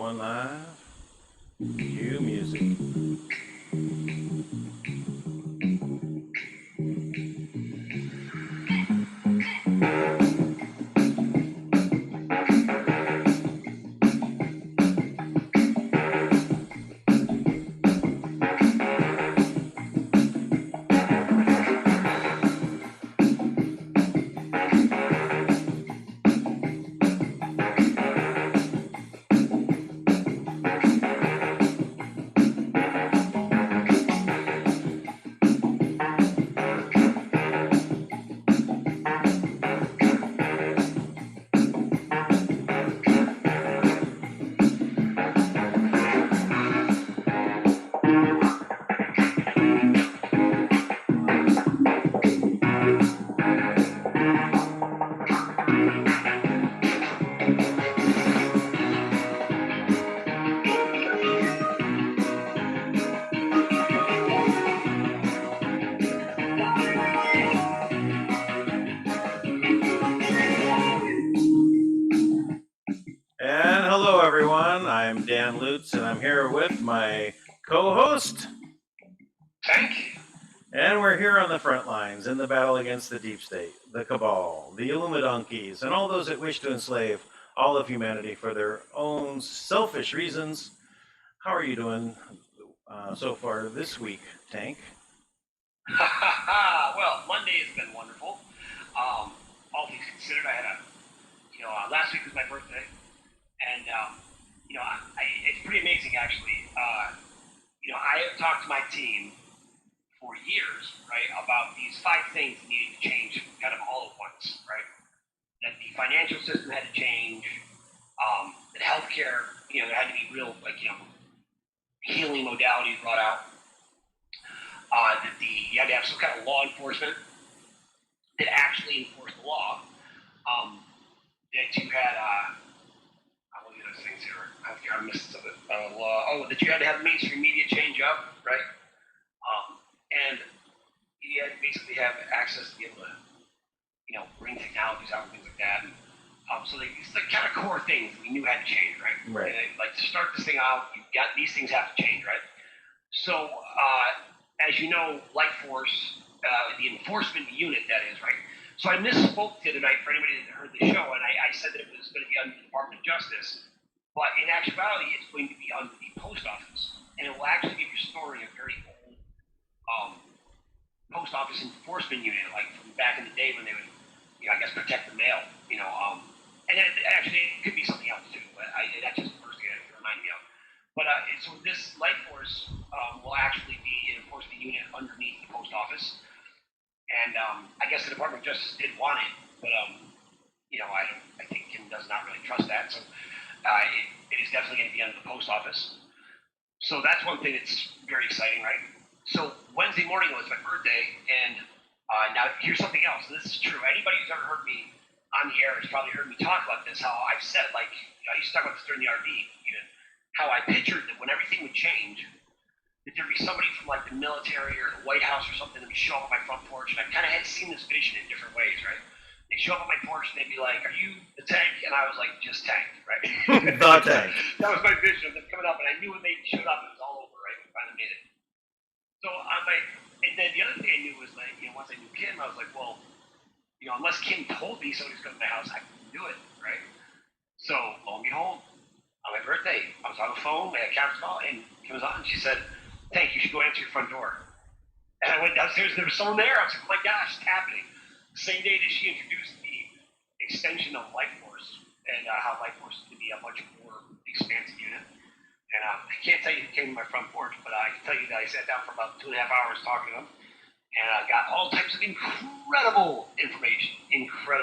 Going live. Cue music. And hello, everyone. I'm Dan Lutz, and I'm here with my co-host, Tank. And we're here on the front lines in the battle against the deep state, the cabal, the Illuminonkeys, and all those that wish to enslave all of humanity for their own selfish reasons. How are you doing so far this week, Tank? Well, Monday has been wonderful. All things considered, I had last week was my birthday, and it's pretty amazing actually. I have talked to my team for years, right, about these 5 things that needed to change kind of all at once, right? That the financial system had to change, that healthcare, there had to be real, healing modalities brought out. That you had to have some kind of law enforcement that actually enforced the law. That you had, I'll look at those things here. I'm missing something. That you had to have mainstream media change up, right? And you had to basically have access to be able to, bring technologies out and things like that. And so these kind of core things we knew had to change, right? Right. And to start this thing out, these things have to change, right? So, as you know, Light Force, the enforcement unit, that is, right? So I misspoke the other night for anybody that heard the show, and I said that it was going to be under the Department of Justice, but in actuality, it's going to be under the Post Office, and it will actually be restoring a very old Post Office enforcement unit, like from back in the day when they would, I guess, protect the mail, and actually it could be something else too, but that's just the first thing that reminded me of. But so this Light Force will actually be an enforcement unit underneath the Post Office. And I guess the Department of Justice did want it, but I think Kim does not really trust that. So it is definitely going to be under the Post Office. So that's one thing that's very exciting, right? So Wednesday morning was my birthday, and now here's something else. This is true. Anybody who's ever heard me on the air has probably heard me talk about this. How I've said, I used to talk about this during the RV, how I pictured that when everything would change, that there'd be somebody from the military or the White House or something that would show up on my front porch, and I kind of had seen this vision in different ways, right? They'd show up on my porch and they'd be like, "Are you the Tank?" And I was like, "Just Tank," right? The Tank. That was my vision of them coming up, and I knew when they showed up, it was all over, right? We finally made it. So and then the other thing I knew was once I knew Kim, I was like, well, unless Kim told me somebody's coming to my house, I couldn't do it, right? So lo and behold, on my birthday, I was on the phone, we had a conference call, and Kim was on, and she said, "Tank, you should go answer your front door." And I went downstairs, and there was someone there. I was like, "Oh my gosh, it's happening." The same day that she introduced the extension of Light Force, and how Light Force is going to be a much more expansive unit. And I can't tell you who came to my front porch, but I can tell you that I sat down for about 2.5 hours talking to them, and I got all types of incredible information.